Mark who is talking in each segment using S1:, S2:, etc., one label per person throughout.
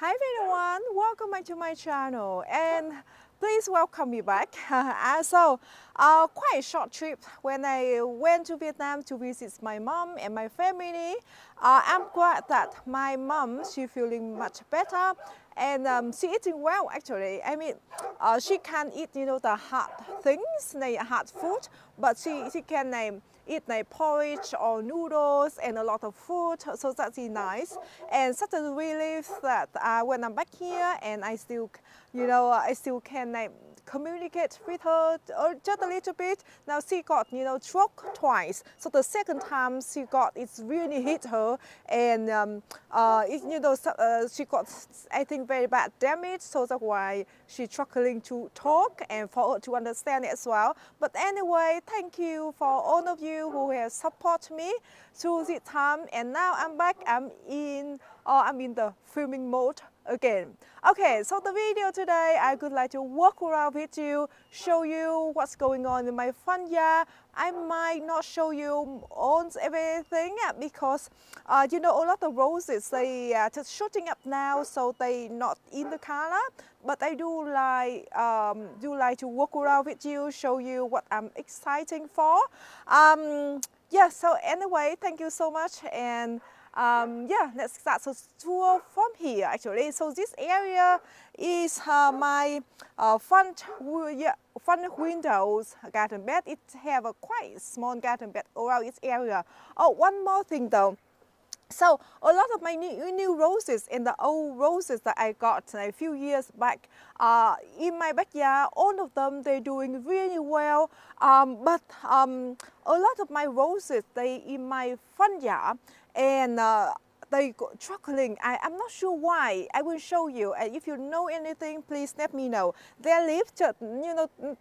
S1: Hi everyone, welcome back to my channel and please welcome me back. Quite a short trip when I went to Vietnam to visit my mom and my family. I'm glad that my mom, she's feeling much better and she eating well actually. She can eat, the hard things, like hard food, but she can eat like porridge or noodles and a lot of food, so that's really nice. And such a relief that when I'm back here and I still, I still can communicate with her just a little bit. Now she got, stroke twice. So the second time she got, it's really hit her and she got, I think, very bad damage. So that's why she's struggling to talk and for her to understand it as well. But anyway, thank you for all of you who have supported me through this time. And now I'm back. I'm in the filming mode again. Okay, so the video today, I would like to walk around with you, show you what's going on in my front yard. I might not show you on everything because a lot of roses, they are just shooting up now, so they not in the color. But I do like to walk around with you, show you what I'm excited for. Yeah, so anyway, thank you so much. And yeah, let's start the tour from here actually. So this area is my front windows garden bed. It have a quite small garden bed around its area. Oh, one more thing though. So a lot of my new roses and the old roses that I got a few years back in my backyard, all of them, they're doing really well. But a lot of my roses, they in my front yard and they struggling. I'm not sure why. I will show you. And if you know anything, please let me know. Their leaves,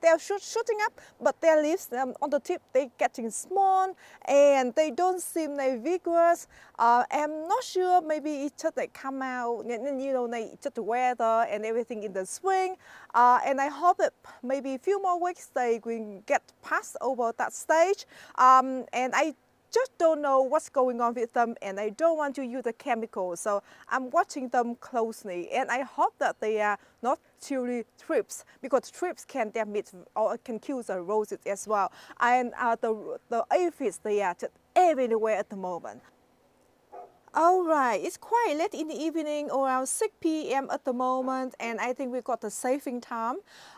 S1: they're shooting up, but their leaves on the tip, they're getting small and they don't seem like vigorous. I'm not sure. Maybe it just like come out, like just the weather and everything in the spring. And I hope that maybe a few more weeks they will get past over that stage. And I just don't know what's going on with them and I don't want to use the chemicals, so I'm watching them closely and I hope that they are not truly thrips, because thrips can damage or can kill the roses as well. And the aphids, they are just everywhere at the moment. Alright, it's quite late in the evening, around 6 p.m. at the moment, and I think we got the saving time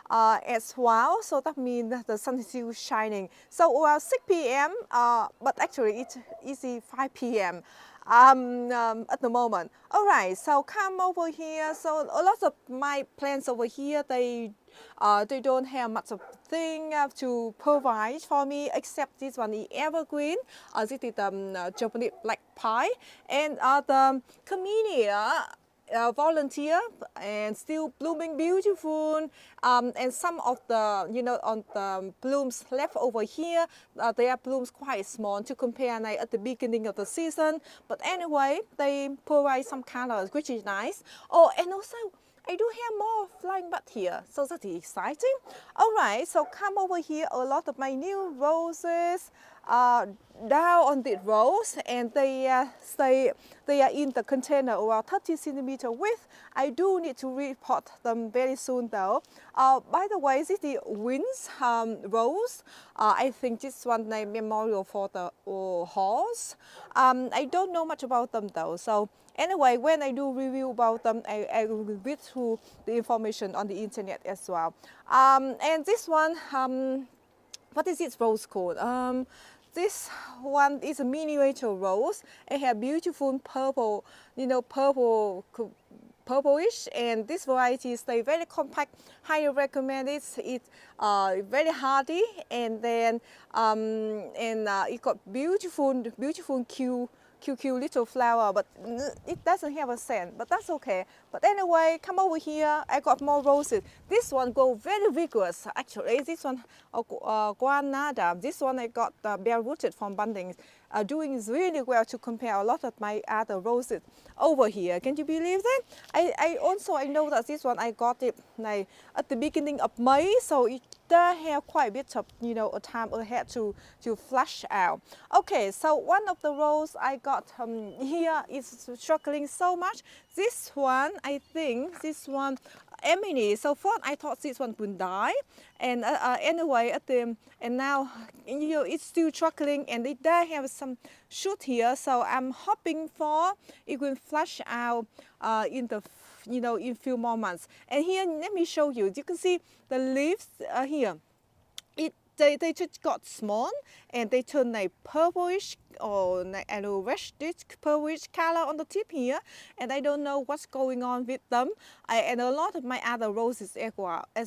S1: as well, so that means the sun is still shining. So around 6 p.m., but actually it's 5 p.m. At the moment. Alright, so come over here. So a lot of my plants over here, they don't have much of thing to provide for me, except this one, the evergreen. This is the Japanese black pie, and the camellia volunteer and still blooming beautiful. And some of the, on the blooms left over here, their blooms quite small to compare like, at the beginning of the season. But anyway, they provide some colors, which is nice. Oh, and also, I do have more flying bud here, so that's exciting. Alright, so come over here. A lot of my new roses down on the rows, and they are in the container around 30 centimeter width. I do need to repot them very soon though. By the way, this is the Winds rose. I think this one named memorial for the horse. I don't know much about them though, so anyway, when I do review about them, I will read through the information on the internet as well. And this one, what is this rose called? This one is a miniature rose. It has beautiful purple, purplish, and this variety is very compact. Highly recommended. It's very hardy, and then it got beautiful cute little flower, but it doesn't have a scent, but that's okay. But anyway, come over here. I got more roses. This one go very vigorous actually. This one, Granada. This one I got bare rooted from Bundings. Doing really well to compare a lot of my other roses over here. Can you believe that? I know that this one I got it like at the beginning of May, so it does have quite a bit of, you know, a time ahead to flush out. Okay, so one of the rose I got here is struggling so much. This one, I think, this one, peony. So first I thought this one would die, and anyway, and now, you know, it's still struggling, and it does have some shoot here. So I'm hoping for it will flush out in the, you know, in few more months. And here, let me show you. You can see the leaves here. They just got small, and they turn a purplish or a reddish purplish color on the tip here, and I don't know what's going on with them. And a lot of my other roses as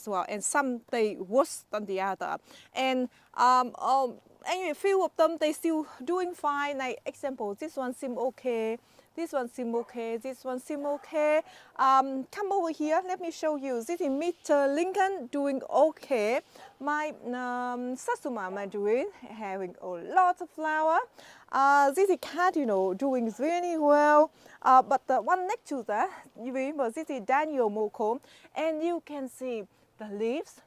S1: well, and some they worse than the other. And anyway, a few of them they still doing fine. Like example, this one seem okay. This one seem okay, this one seem okay. Come over here, let me show you. This is Mr. Lincoln doing okay. My Satsuma mandarin having a lot of flower. This is Cardinal doing really well. But the one next to that, you remember, this is Daniel Moko. And you can see the leaves.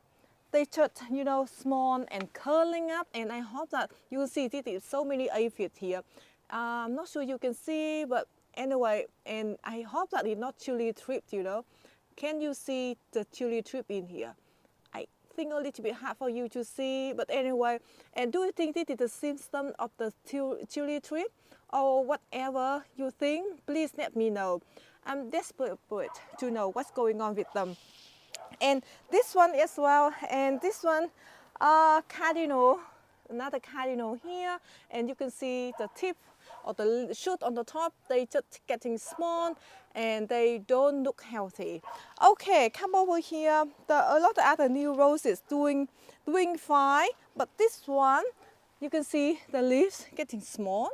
S1: They just, you know, small and curling up. And I hope that you will see this is so many aphids here. I'm not sure you can see, but anyway, and I hope that it's not chili tripped, you know. Can you see the chili trip in here? I think a little bit hard for you to see, but anyway. And do you think this is the symptom of the chili trip? Or whatever you think, please let me know. I'm desperate to know what's going on with them. And this one as well, and this one, cardinal, another cardinal here, and you can see the tip or the shoot on the top, they just getting small and they don't look healthy. Okay, come over here. A lot of other new roses doing fine, but this one, you can see the leaves getting small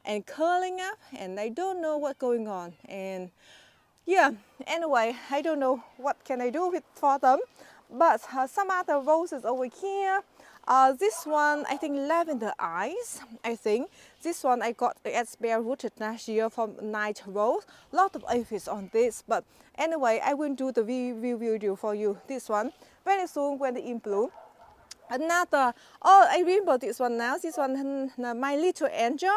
S1: and curling up, and I don't know what's going on. And yeah, anyway, I don't know what can I do for them, but some other roses over here. This one, I think lavender eyes, I think. This one I got as bare rooted last year from Night Rose. Lot of aphids on this, but anyway, I will do the review video for you. This one, very soon when they in bloom. Another, oh, I remember this one now. This one, My Little Angel.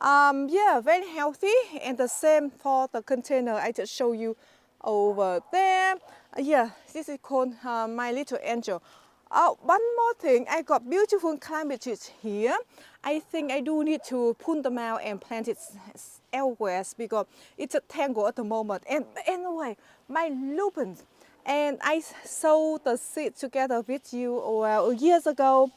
S1: Yeah, very healthy, and the same for the container I just show you over there. Yeah, this is called My Little Angel. One more thing, I got beautiful clematis here. I think I do need to pull them out and plant it elsewhere because it's a tangle at the moment. And anyway, my lupins, and I sowed the seed together with you years ago.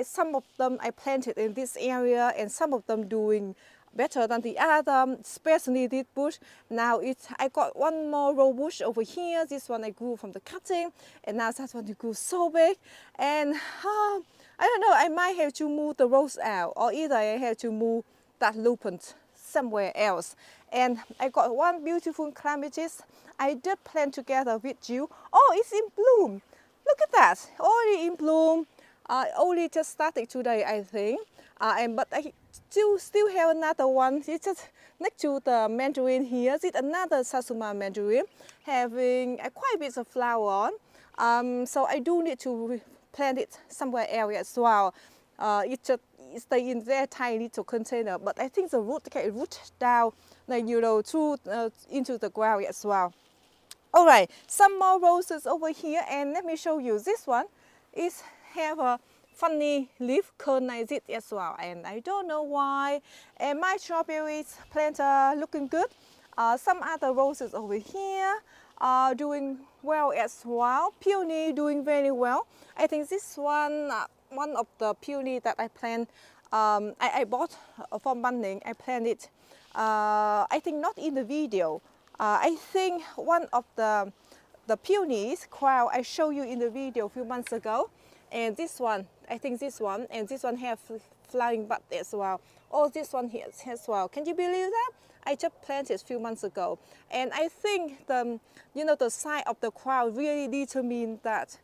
S1: Some of them I planted in this area, and some of them doing better than the other, especially this bush. Now I got one more row bush over here. This one I grew from the cutting, and now that one grew so big. And I don't know, I might have to move the rose out, or either I have to move that lupin somewhere else. And I got one beautiful clematis I did plant together with you. Oh, it's in bloom. Look at that, already in bloom. Only just started today, I think. But I still have another one. It's just next to the mandarin here. It's another Satsuma mandarin having quite a bit of flower on. So I do need to plant it somewhere else as well. It just stay in their tiny little container, but I think the root can root down, like, you know, through into the ground as well. All right, some more roses over here, and let me show you. This one is have a funny leaf curl like it as well, and I don't know why. And my strawberries plant are looking good. Some other roses over here are doing well as well. Peony doing very well. I think this one of the peony that I plant, I bought from Bunning. I planted, I think not in the video. I think one of the peonies crown I showed you in the video a few months ago. And this one, I think this one, and this one have flowering bud as well. Oh, this one here as well. Can you believe that? I just planted a few months ago. And I think the size of the crown really determines that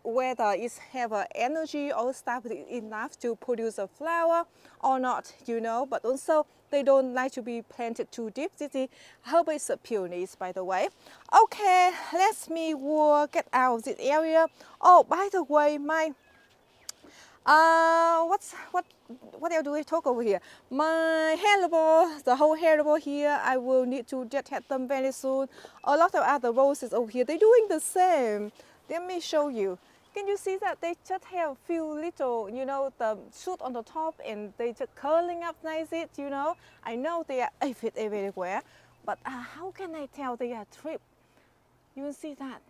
S1: whether it's have energy or stability enough to produce a flower or not, but also they don't like to be planted too deep. This is herbaceous peonies, by the way. Okay, let me get out of this area. Oh, by the way, my what else do we talk over here? My hellebore, the whole hellebore here, I will need to just have them very soon. A lot of other roses over here, they're doing the same. Let me show you. Can you see that they just have a few little, the shoot on the top and they just curling up nicely, I know they are aphid everywhere, but how can I tell they are trip? You will see that.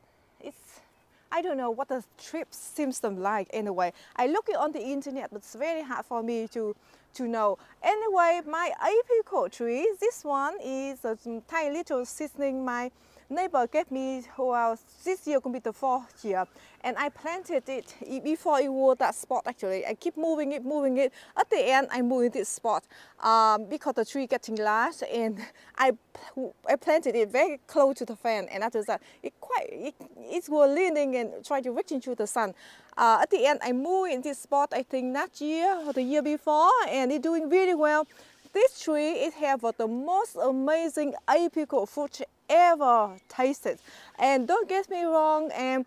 S1: I don't know what the trip seems to like anyway. I look it on the internet, but it's very hard for me to know. Anyway, my apricot tree, this one is a tiny little seedling my neighbor gave me. Well, this year could be the 4th year, and I planted it before it was that spot. Actually, I keep moving it. At the end, I moved this spot because the tree getting large, and I planted it very close to the fan. And after that, it was leaning and trying to reach into the sun. At the end, I moved in this spot. I think last year or the year before, and it's doing really well. This tree, it has the most amazing apricot fruit ever tasted. And don't get me wrong, and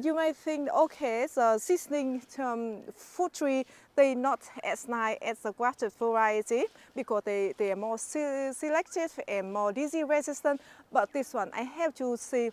S1: you might think, okay, the seasoning fruit tree, they're not as nice as the grafted variety because they are more selective and more disease resistant. But this one, I have to say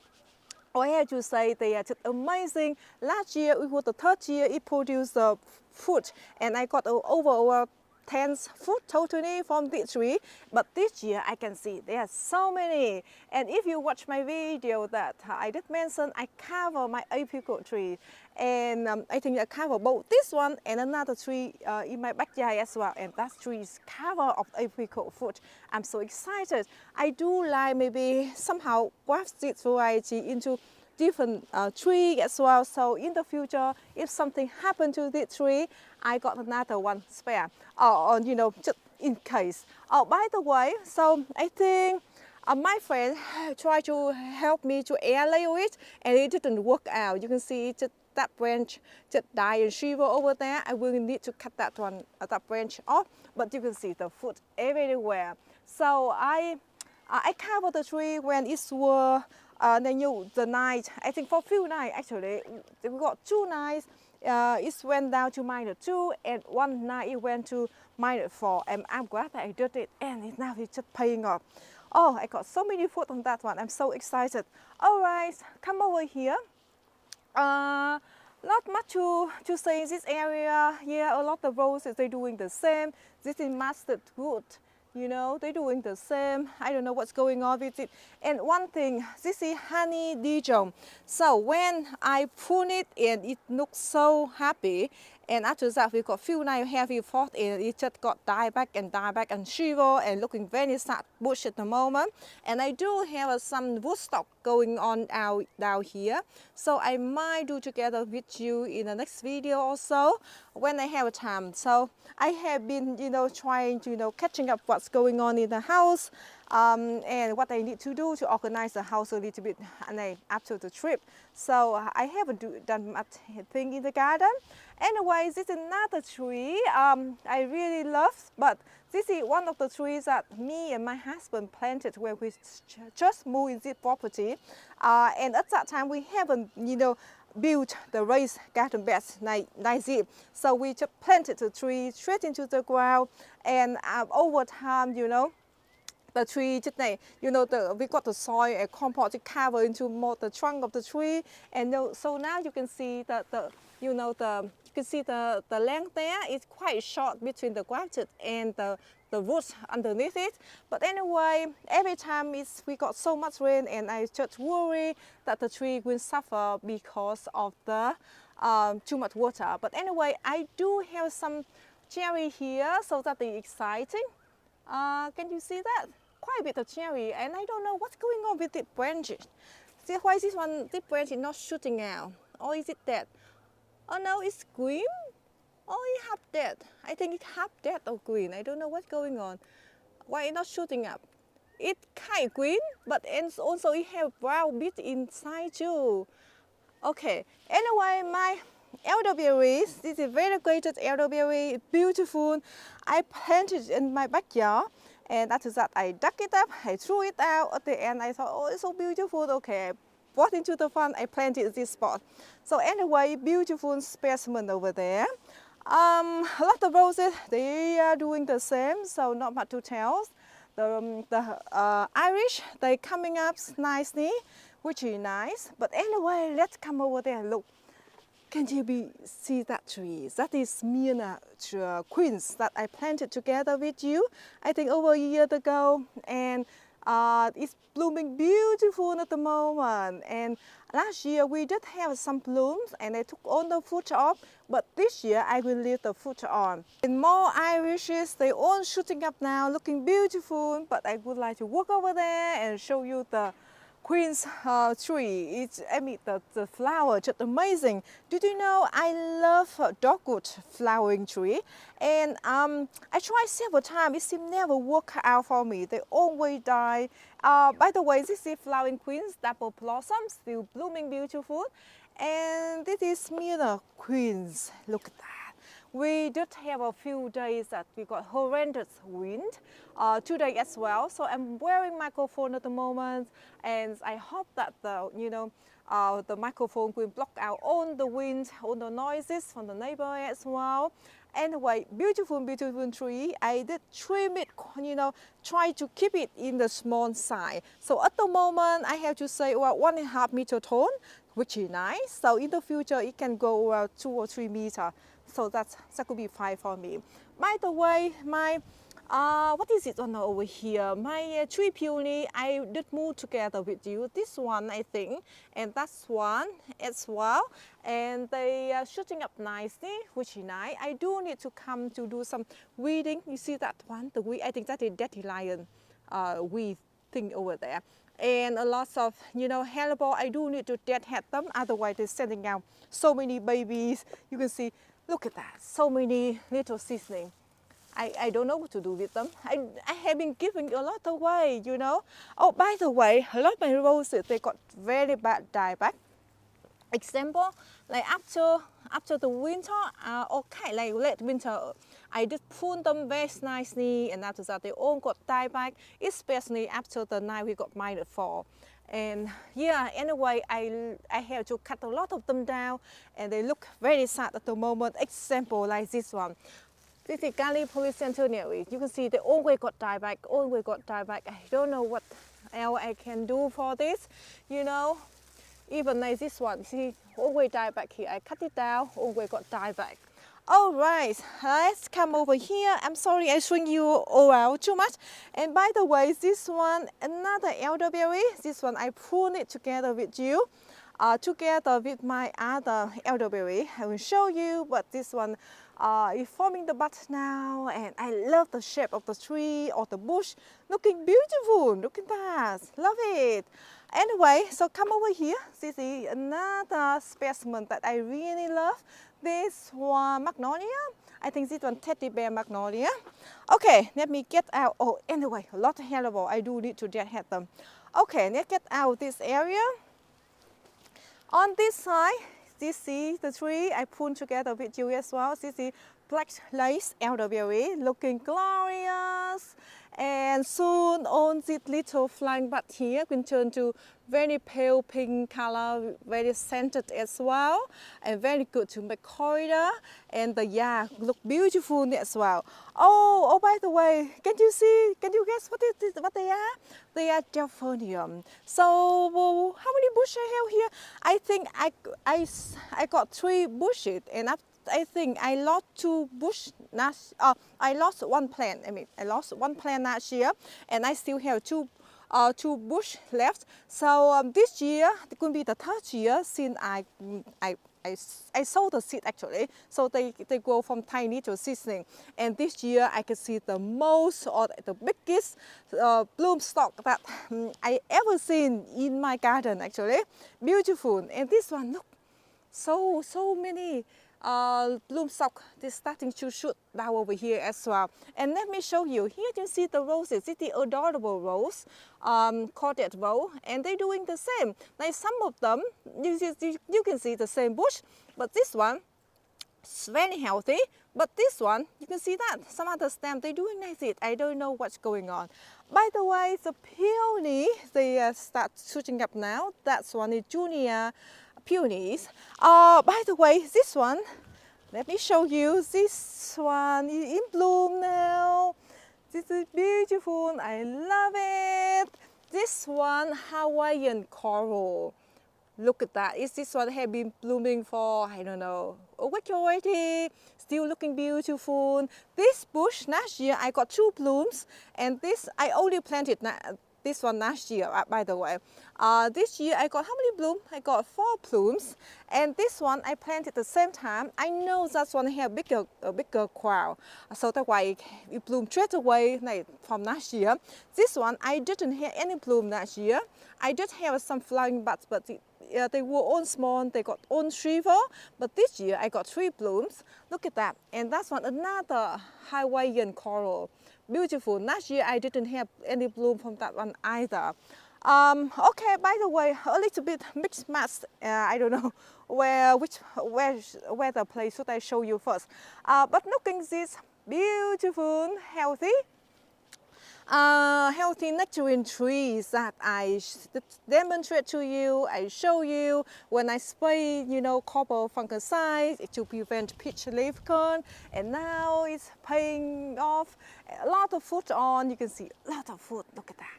S1: they are just amazing. Last year, it was the 3rd year it produced the fruit, and I got over 10 fruit totally from this tree. But this year I can see there are so many. And if you watch my video that I did mention, I cover my apricot tree, and I think I cover both this one and another tree in my backyard as well, and that tree is covered of apricot fruit. I'm so excited. I do like maybe somehow graft this variety into different tree as well, so in the future if something happened to this tree, I got another one spare, or just in case. Oh, by the way, so I think my friend tried to help me to air layer it, and it didn't work out. You can see just that branch just died and shiver over there. I will need to cut that branch off, but you can see the fruit everywhere. So I covered the tree when it was the night, I think for a few nights actually. We got 2 nights, it went down to -2, and 1 night it went to -4, and I'm glad that I did it, and now it's just paying off. Oh, I got so many fruit on that one. I'm so excited. All right, come over here. Not much to say in this area. Yeah, a lot of roses, they're doing the same. This is mustard wood. They're doing the same. I don't know what's going on with it. And one thing, this is honey Dijon. So when I prune it, and it looks so happy, and after that we got few nice heavy frost, and it just got die back and shiver and looking very sad bush at the moment. And I do have some woodstock going on down here, so I might do together with you in the next video or so when I have time. So I have been trying to catching up what's going on in the house, and what I need to do to organize the house a little bit after the trip. So I haven't done much thing in the garden. Anyway, this is another tree I really love, but this is one of the trees that me and my husband planted when we just moved in this property, and at that time we haven't built the raised garden beds like this. So we just planted the tree straight into the ground, and over time, the tree just we got the soil and compost to cover into more the trunk of the tree, and so now you can see the length there is quite short between the grafted and the roots underneath it. But anyway, every time we got so much rain, and I just worry that the tree will suffer because of the too much water. But anyway, I do have some cherry here, so that is exciting. Can you see that? Quite a bit of cherry, and I don't know what's going on with the branches. See why this branch is not shooting out, or is it dead? Oh no, it's green. Oh, it half dead. I think it's half dead or green. I don't know what's going on. Why it's not shooting up? It's kind of green, but also it have brown bit inside too. Okay, anyway, my elderberries, this is variegated elderberry, beautiful. I planted in my backyard, and after that I dug it up, I threw it out. At the end I thought, oh, it's so beautiful. Okay, I brought into the farm, I planted this spot. So anyway, beautiful specimen over there. A lot of roses, they are doing the same, so not much to tell. The Irish, they coming up nicely, which is nice. But anyway, let's come over there and look. Can you see that tree? That is Smyrna queens that I planted together with you, I think over a year ago. And it's blooming beautiful at the moment. And last year we did have some blooms and I took all the fruit off, but this year I will leave the fruit on. And more Irishes, they all shooting up now, looking beautiful, but I would like to walk over there and show you the Queen's tree. The flower just amazing. Did you know I love dogwood flowering tree? And I tried several times. It seemed never work out for me. They always die. By the way, this is flowering Queen's double blossoms, still blooming beautiful. And this is Smyrna Queens. Look at that. We did have a few days that we got horrendous wind, today as well. So I'm wearing microphone at the moment, and I hope that the microphone will block out all the wind, all the noises from the neighbor as well. Anyway, beautiful, beautiful tree. I did trim it, try to keep it in the small size. So at the moment, I have to say about 1.5 meter tall, which is nice. So in the future, it can go around 2 or 3 meters. So that could be fine for me. By the way, my what is it on over here? My tree peony, I did move together with you. This one, I think, and that's one as well. And they are shooting up nicely, which is nice. I do need to come to do some weeding. You see that one? The weed, I think that is dandelion weed thing over there. And a lot of, hellebore, I do need to deadhead them. Otherwise, they're sending out so many babies. You can see. Look at that, so many little seedlings. I don't know what to do with them. I have been giving a lot away, Oh, by the way, a lot of my roses, they got very bad dieback. Example, like after the winter, like late winter, I did prune them very nicely, and after that they all got dieback, especially after the night we got -4. And yeah, anyway, I have to cut a lot of them down, and they look very sad at the moment. Example like this one. This is Galli polycentenary. You can see they always got dieback, always got dieback. I don't know what else I can do for this, Even like this one, see, always dieback here. I cut it down, always got dieback. All right, let's come over here. I'm sorry I swing you around too much. And by the way, this one, another elderberry. This one, I prune it together with you, together with my other elderberry. I will show you, but this one is forming the bud now. And I love the shape of the tree or the bush. Looking beautiful, look at that, love it. Anyway, so come over here. This is another specimen that I really love. This one, magnolia. I think this one, teddy bear magnolia. Okay, let me get out. Oh, anyway, a lot of hellebore. I do need to deadhead them. Okay, let's get out this area. On this side, this is the tree I pruned together with you as well. This is black lace elderberry, looking glorious. And soon all these little flying bud here will turn to very pale pink color, very scented as well, and very good to make corridor. And look beautiful as well. Oh, by the way, can you guess what they are? They are delphinium. So how many bushes I have here? I think I got 3 bushes, and I think I lost 2 bushes. I lost 1 plant. I lost 1 plant last year, and I still have 2 bush left. So this year it could be the 3rd year since I sowed the seed actually. So they grow from tiny to seedling. And this year I can see the most or the biggest bloom stalk that I ever seen in my garden actually. Beautiful. And this one, look, so many bloom stalk, they're starting to shoot down over here as well. And let me show you. Here you can see the roses. It's the adorable rose, called that rose, and they're doing the same. Like some of them, you can see the same bush, but this one, it's very healthy, but this one, you can see that some other stem, they're doing like it. I don't know what's going on. By the way, the peony, they start shooting up now. That's one is junior peonies. By the way, this one, let me show you. This one is in bloom now. This is beautiful. I love it. This one, Hawaiian coral. Look at that. Is this one have been blooming for, I don't know, a week already? Still looking beautiful. This bush last year I got 2 blooms, and this I only planted this one last year, by the way. This year I got how many blooms? I got 4 blooms, and this one I planted at the same time. I know that one have a bigger crown, so that's why it bloomed straight away like, from last year. This one I didn't have any bloom last year. I did have some flowering buds, but they were all small, they got all shrivel, but this year I got 3 blooms. Look at that. And that's one, another Hawaiian coral. Beautiful. Last year I didn't have any bloom from that one either. Okay, by the way, a little bit mixed match. I don't know where the place should I show you first. But looking this beautiful, healthy nectarine trees that I demonstrate to you, I show you when I spray, copper fungicide to prevent peach leaf curl, and now it's paying off. A lot of fruit on, you can see a lot of fruit, look at that.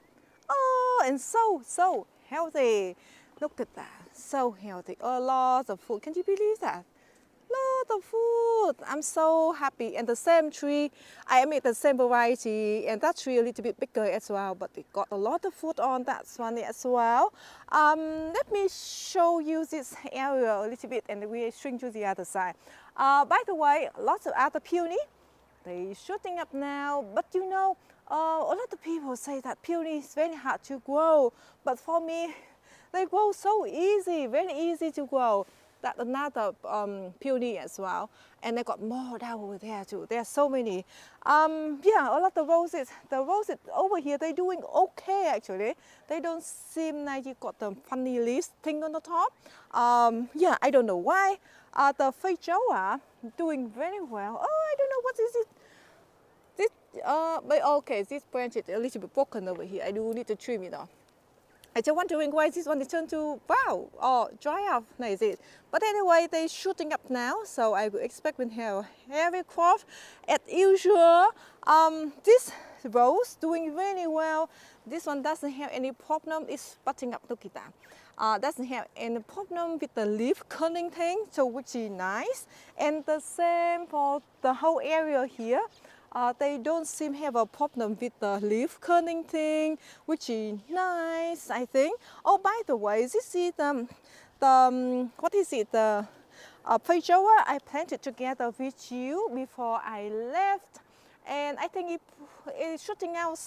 S1: Oh, and so healthy. Look at that, so healthy, a lot of fruit. Can you believe that? Lot of food. I'm so happy. And the same tree, I made the same variety, and that tree a little bit bigger as well, but it got a lot of food on that one as well. Let me show you this area a little bit, and we swing to the other side. By the way, lots of other peony, they're shooting up now, but a lot of people say that peony is very hard to grow, but for me, they grow so easy, very easy to grow. That another peony as well, and I got more down over there too. There are so many. Yeah, a lot of roses. The roses over here, they're doing okay actually. They don't seem like you got the funny leaves thing on the top. Yeah, I don't know why. The feijoa doing very well. Oh, I don't know what is it. This, but okay, this branch is a little bit broken over here. I do need to trim it off. I just wondering why this one is turned to brown or dry up, like this. But anyway, they're shooting up now, so I will expect we have heavy crop as usual. This rose doing really well. This one doesn't have any problem. It's butting up. Look at that. Doesn't have any problem with the leaf curling thing, so which is nice. And the same for the whole area here. They don't seem to have a problem with the leaf curling thing, which is nice, I think. Oh, by the way, this is what is it? The feijoa I planted together with you before I left, and I think it's shooting out,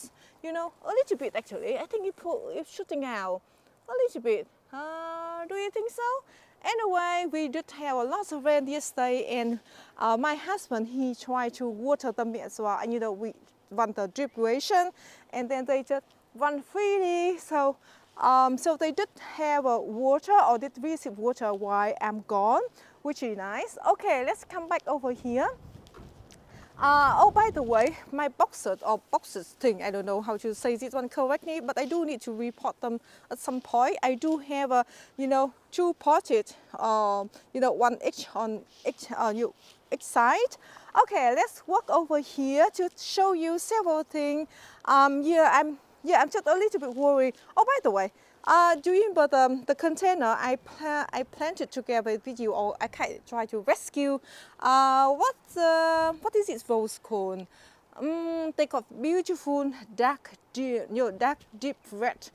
S1: a little bit actually. I think it's shooting out a little bit. Do you think so? Anyway, we did have a lot of rain yesterday, and my husband, he tried to water them as well. And we run the drip irrigation, and then they just run freely. So, so they did have water, or did receive water while I'm gone, which is nice. Okay, let's come back over here. Oh, by the way, my boxes thing, I don't know how to say this one correctly, but I do need to report them at some point. I do have 2 potted, one each on each side. Okay, let's walk over here to show you several things. I'm just a little bit worried. Oh, by the way, do you remember the container I planted together with you, or I try to rescue? What is this rose called? They got beautiful dark deep red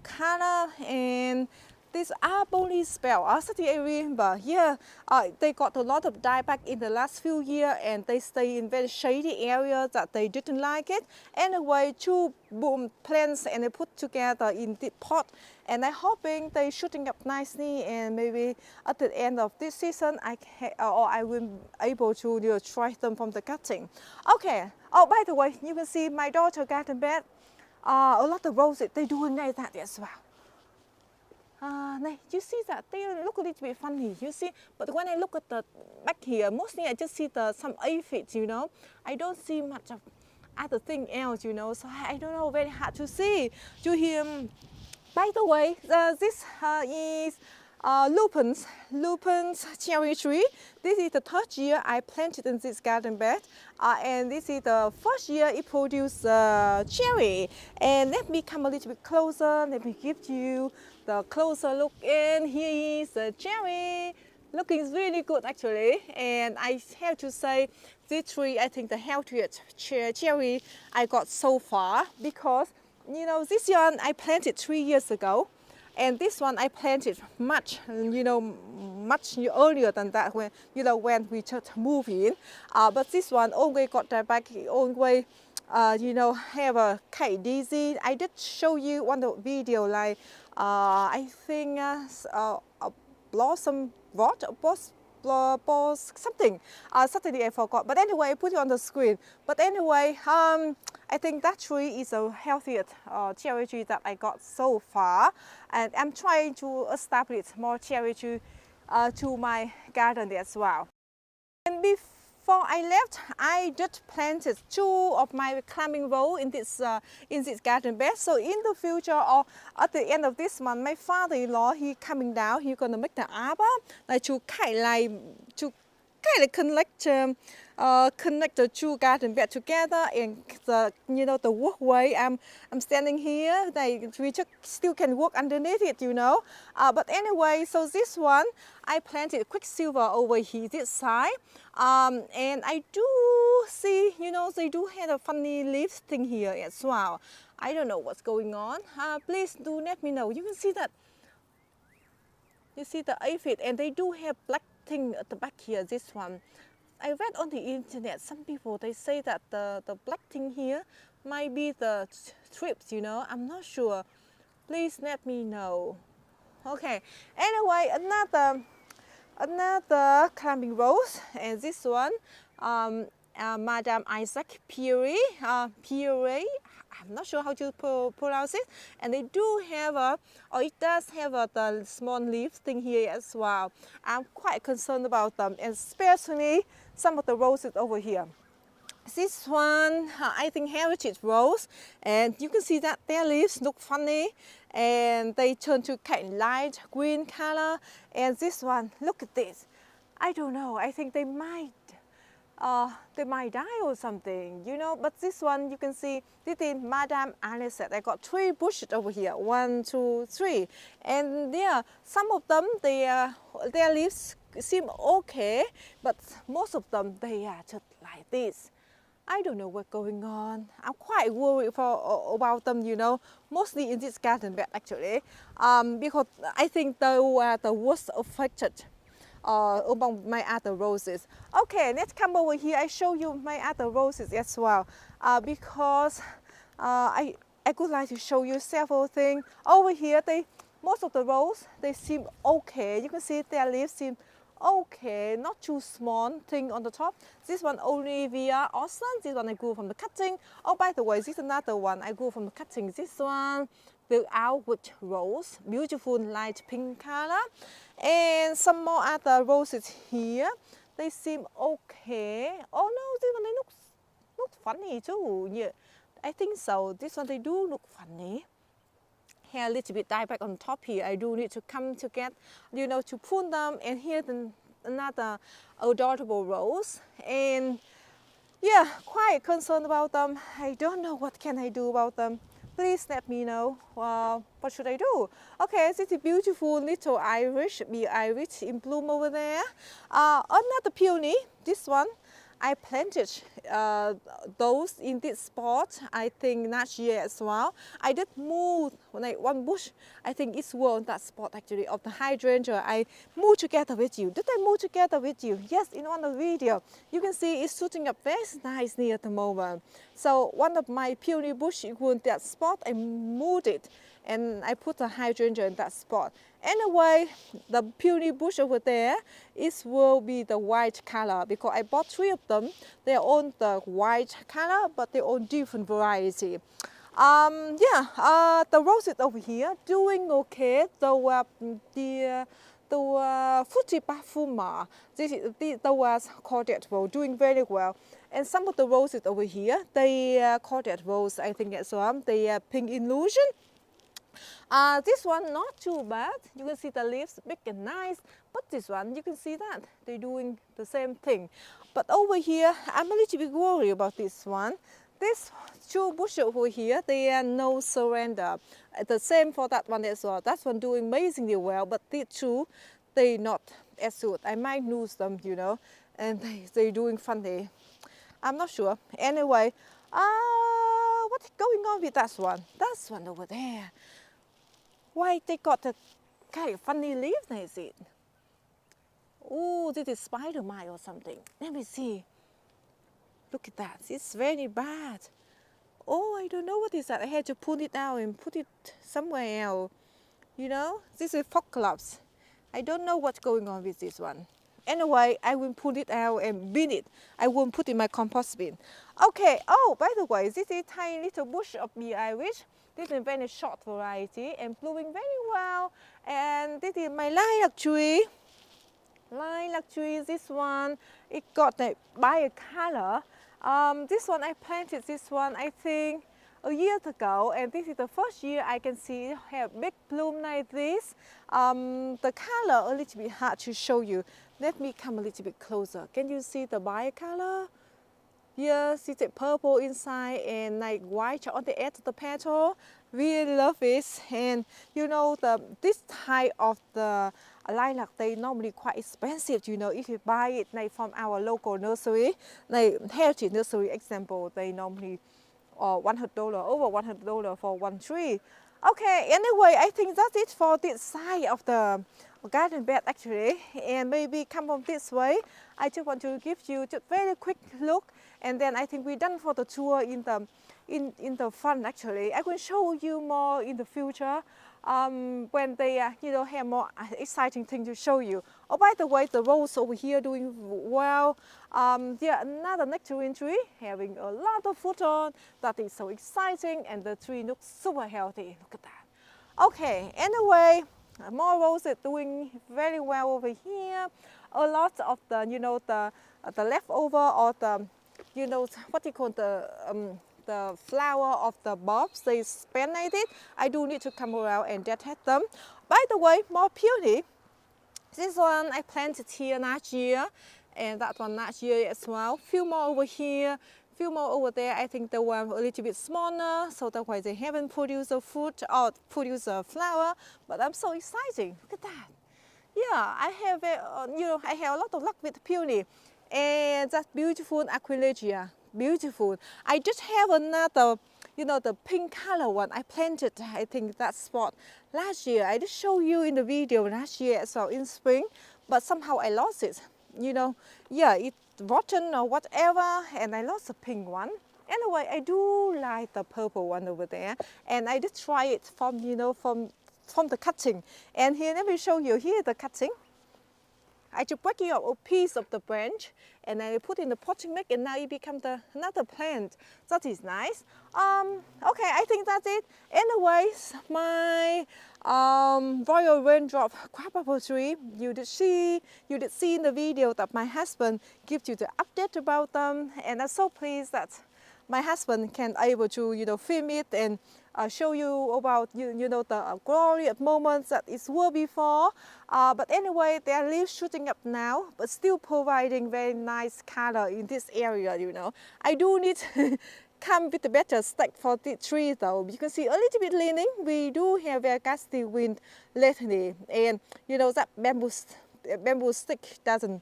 S1: color, and this Arboli spell. Actually, I remember, yeah, they got a lot of dieback in the last few years and they stay in very shady areas that they didn't like it. Anyway, two boom plants and they put together in the pot. And I'm hoping they shooting up nicely and maybe at the end of this season, I will be able to try them from the cutting. Okay. Oh, by the way, you can see my daughter garden bed. A lot of roses, they do like that as well. You see that they look a little bit funny, you see. But when I look at the back here, mostly I just see some aphids, you know. I don't see much of other thing else, you know. So I don't know, very hard to see. To him. By the way, this is lupin's cherry tree. This is the third year I planted in this garden bed, and this is the first year it produced cherry. And let me come a little bit closer. Let me give you the closer look in. Here is the cherry. Looking really good actually, and I have to say this tree, I think the healthiest cherry I got so far, because you know, this one I planted 3 years ago, and this one I planted much earlier than that, when when we just moved in. But this one always got that back, always have a K disease. I did show you one video like I think a blossom rot, something. Suddenly I forgot. But anyway, I put it on the screen. But anyway, I think that tree is the healthiest cherry tree that I got so far. And I'm trying to establish more cherry tree to my garden as well. And before I left, I did planted 2 of my climbing rose in this garden bed. So in the future, or at the end of this month, my father-in-law, he coming down. He's gonna make the arbor like to connect the 2 garden bed together, and the walkway. I'm standing here. We just still can walk underneath it, you know. But anyway, so this one I planted quicksilver over here this side, and I do see, they do have a funny leaf thing here as well. I don't know what's going on. Please do let me know. You can see that. You see the aphid, and they do have black thing at the back here. This one. I read on the internet, some people, they say that the black thing here might be the thrips, I'm not sure. Please let me know. Okay, anyway, another climbing rose, and this one, Madame Isaac peony, I'm not sure how to pronounce it, and they do have it does have the small leaf thing here as well. I'm quite concerned about them, especially some of the roses over here. This one, I think heritage rose, and you can see that their leaves look funny, and they turn to kind of light green color. And this one, look at this. I don't know. I think they might die or something, But this one, you can see, this is Madame Alice. I got 3 bushes over here, 1, 2, 3, and some of them, their leaves seem okay, but most of them, they are just like this. I don't know what's going on. I'm quite worried about them, mostly in this garden bed actually, because I think they were the worst affected among my other roses. Okay, let's come over here. I show you my other roses as well, because I would like to show you several things. Over here, most of the roses, they seem okay. You can see their leaves seem okay, not too small thing on the top. This one, Olivia Austin. This one I grew from the cutting. Oh, by the way, this is another one I grew from the cutting. This one, the outwood rose, beautiful light pink color. And some more other roses here. They seem okay. Oh no, this one they look funny too. Yeah, I think so. This one they do look funny. Hair a little bit dye back on top here. I do need to come to get, to prune them. And here's another adorable rose. And yeah, quite concerned about them. I don't know what can I do about them. Please let me know. What should I do? Okay, this is beautiful little iris, bee iris in bloom over there. Another peony, this one. I planted those in this spot, I think last year as well. I did move like one bush, I think it's well on that spot actually of the hydrangea. I moved together with you. Did I move together with you? Yes, in one of the video. You can see it's shooting up very nicely at the moment. So one of my peony bush in that spot, I moved it and I put a hydrangea in that spot. Anyway, the peony bush over there will be the white color because I bought 3 of them. They own the white color, but they own different variety. The roses over here doing okay. The fruity parfuma, the was called that rose, doing very well. And some of the roses over here, they call that rose, I think as well. The pink illusion. This one not too bad. You can see the leaves big and nice, but this one you can see that they're doing the same thing. But over here, I'm a little bit worried about this one. This 2 bushes over here, they are no surrender. The same for that one as well. That one doing amazingly well, but these 2, they not as good. I might lose them, you know, and they're doing funny. I'm not sure. Anyway, what's going on with that one? That one over there. Why they got a kind of funny leaf, is it? Oh, this is spider mite or something. Let me see. Look at that. It's very bad. Oh, I don't know what is that. I had to pull it out and put it somewhere else. You know, this is foxgloves. I don't know what's going on with this one. Anyway, I will pull it out and bin it. I won't put it in my compost bin. Okay. Oh, by the way, this is a tiny little bush of bee iris. This is a very short variety and blooming very well. And this is my lilac tree. Lilac tree, this one, it got a bi-color. This one I planted this one I think a year ago, and this is the first year I can see it have big bloom like this. The color a little bit hard to show you. Let me come a little bit closer. Can you see the bi-color? Yes, it's purple inside and like white on the edge of the petal. Really love it. And you know, this type of the lilac, they normally quite expensive. You know, if you buy it like from our local nursery, like healthy nursery example, they normally $100, over $100 for one tree. Okay, anyway, I think that's it for this side of the garden bed actually. And maybe come from this way. I just want to give you just very quick look, and then I think we're done for the tour in the front actually. I will show you more in the future when they you know, have more exciting thing to show you. Oh, by the way, the rose over here doing well. Yeah, another nectarine tree having a lot of fruit on. That is so exciting, and the tree looks super healthy. Look at that. Okay, anyway, more roses doing very well over here. A lot of the, you know, the leftover or the, you know, what you call the flower of the bulbs, they spinated. I do need to come around and detect them. By the way, more peony. This one I planted here last year, and that one last year as well. Few more over here, few more over there. I think they were a little bit smaller, so that's why they haven't produced a fruit or produced a flower. But I'm so excited. Look at that. Yeah, I have you know, I have a lot of luck with peony, and that's beautiful Aquilegia. Beautiful. I just have another, you know, the pink color one. I planted, I think, that spot last year. I just showed you in the video last year as well in spring, but somehow I lost it. You know, yeah, it's rotten or whatever, and I lost the pink one. Anyway, I do like the purple one over there, and I did try it from, you know, from the cutting. And here, let me show you. Here the cutting. I just break it up a piece of the branch, and then I put in the potting mix, and now it becomes another plant. That is nice. Okay, I think that's it. Anyways, my royal raindrop crabapple tree, you did see in the video that my husband gives you the update about them, and I'm so pleased that my husband can able to, you know, film it and show you about, you know, the glorious moments that it were before. But anyway, they are leaves shooting up now, but still providing very nice color in this area, you know. I do need to come with a better stack for the tree though. You can see a little bit leaning. We do have a gusty wind lately, and you know that bamboo stick doesn't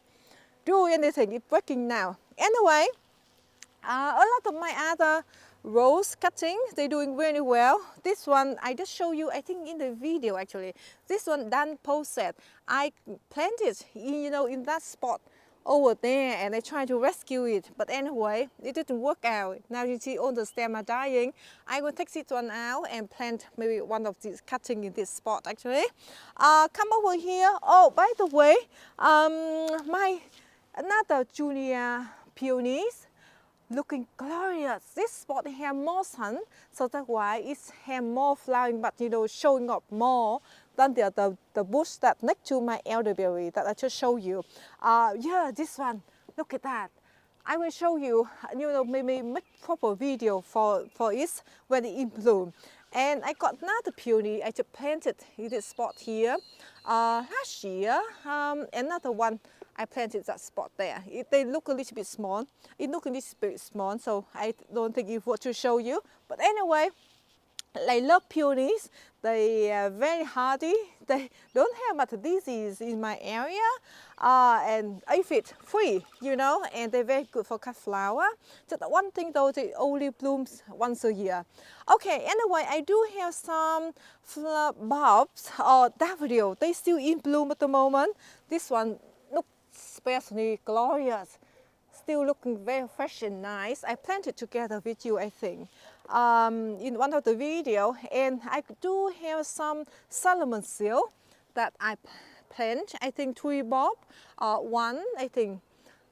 S1: do anything. It's working now. Anyway, a lot of my other rose cutting, they're doing really well. This one I just show you, I think in the video actually. This one done posted. I planted, in that spot over there, and I tried to rescue it, but anyway, it didn't work out. Now you see all the stems are dying. I will take this one out and plant maybe one of these cutting in this spot actually. Come over here. Oh, by the way, my another junior peonies looking glorious. This spot have more sun, so that's why it's have more flowering, but showing up more than the bush that next to my elderberry that I just showed you. Yeah, this one, look at that. I will show you, maybe make proper video for it when it in bloom. And I got another peony I just planted in this spot here last year. Another one I planted that spot there. They look a little bit small. It looks a little bit small, so I don't think it's what to show you. But anyway, I love peonies. They are very hardy. They don't have much disease in my area, and aphid free, and they're very good for cut flower. Just one thing though, they only blooms once a year. Okay, anyway, I do have some bulbs or daffodil. They still in bloom at the moment. This one looks especially glorious. Still looking very fresh and nice. I planted together with you, I think, in one of the video. And I do have some Solomon seal that I plant. I think 3 bulb, one I think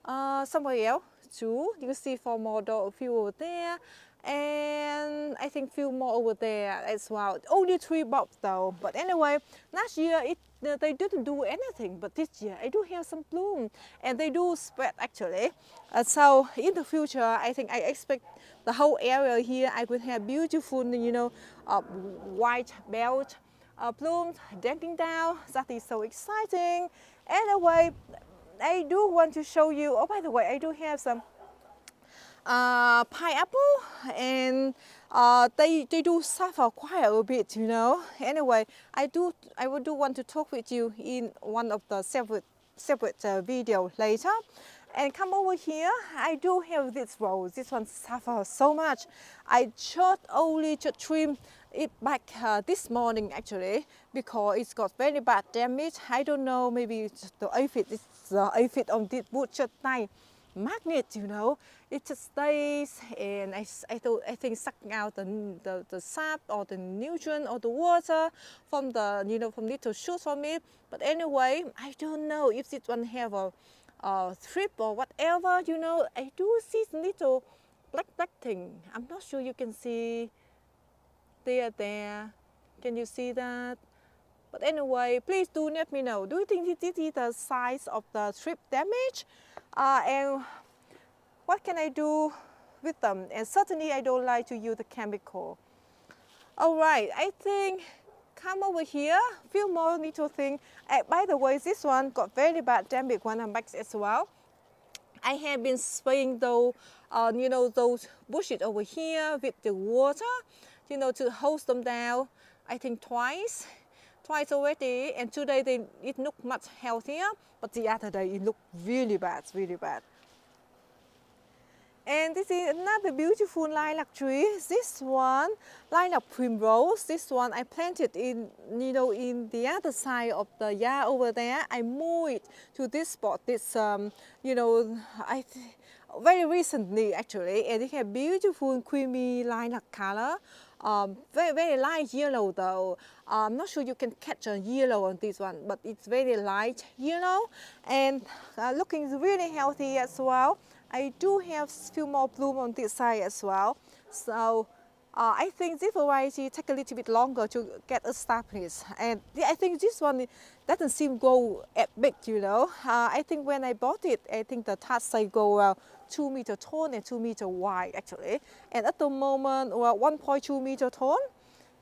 S1: somewhere else, 2. You see 4 more, a few over there, and I think few more over there as well. Only 3 bulbs though. But anyway, last year they didn't do anything, but this year I do have some bloom, and they do spread actually. So in the future, I think I expect the whole area here I will have beautiful, white belt blooms dangling down. That is so exciting. Anyway, I do want to show you. Oh, by the way, I do have some pineapple, and they do suffer quite a bit, Anyway, I would want to talk with you in one of the separate video later. And come over here, I do have this rose. This one suffers so much. I only just trimmed it back this morning actually, because it's got very bad damage. I don't know, maybe it's the aphid on this wood just like magnet, it just stays, and I think sucking out the sap or the nutrient or the water from the from little shoots from it. But anyway, I don't know if this one have a thrip or whatever, I do see some little black thing. I'm not sure you can see there. Can you see that? But anyway, please do let me know. Do you think this is the size of the thrip damage? And what can I do with them? And certainly I don't like to use the chemical. All right, I think come over here, few more little things. By the way, this one got very bad damage when I'm back as well. I have been spraying those, those bushes over here with the water, to hold them down. I think twice already, and today it looked much healthier, but the other day it looked really bad. And this is another beautiful lilac tree. This one, lilac primrose. This one I planted in the other side of the yard over there. I moved it to this spot. This very recently actually, and it has beautiful creamy lilac color. Very light yellow though. I'm not sure you can catch a yellow on this one, but it's very light yellow, and looking really healthy as well. I do have a few more bloom on this side as well. So I think this variety take a little bit longer to get established. And I think this one doesn't seem go at big, I think when I bought it, I think the top side go around 2 meter tall and 2 meter wide actually. And at the moment, 1.2 meter tall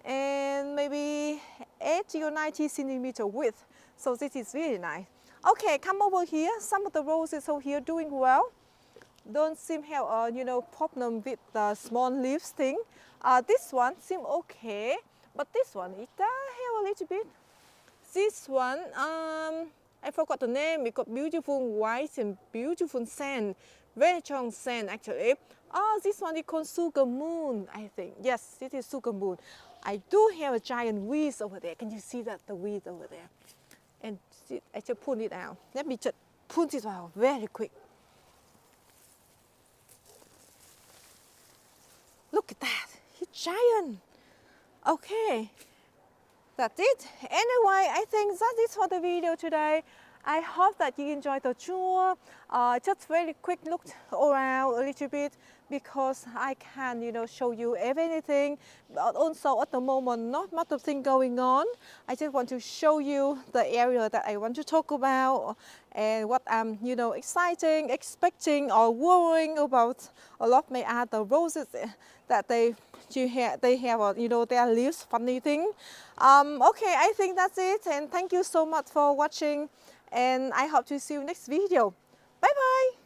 S1: and maybe 80 or 90 centimeter width. So this is really nice. Okay, come over here. Some of the roses over here doing well. Don't seem have a problem with the small leaves thing. This one seem okay, but this one it have a little bit. This one I forgot the name. It got beautiful white and beautiful sand, very strong sand actually. Oh, this one is called sugar moon, I think. Yes, it is sugar moon. I do have a giant weed over there. Can you see that, the weed over there? And I just pull it out. Let me just pull it out very quick. Look at that, it's giant. Okay, that's it. Anyway, I think that is for the video today. I hope that you enjoyed the tour. Just very quick look around a little bit because I can, show you everything. But also at the moment, not much of thing going on. I just want to show you the area that I want to talk about and what I'm, exciting, expecting, or worrying about. A lot may add the roses that they have, their leaves, funny thing. Okay, I think that's it, and thank you so much for watching. And I hope to see you next video. Bye bye.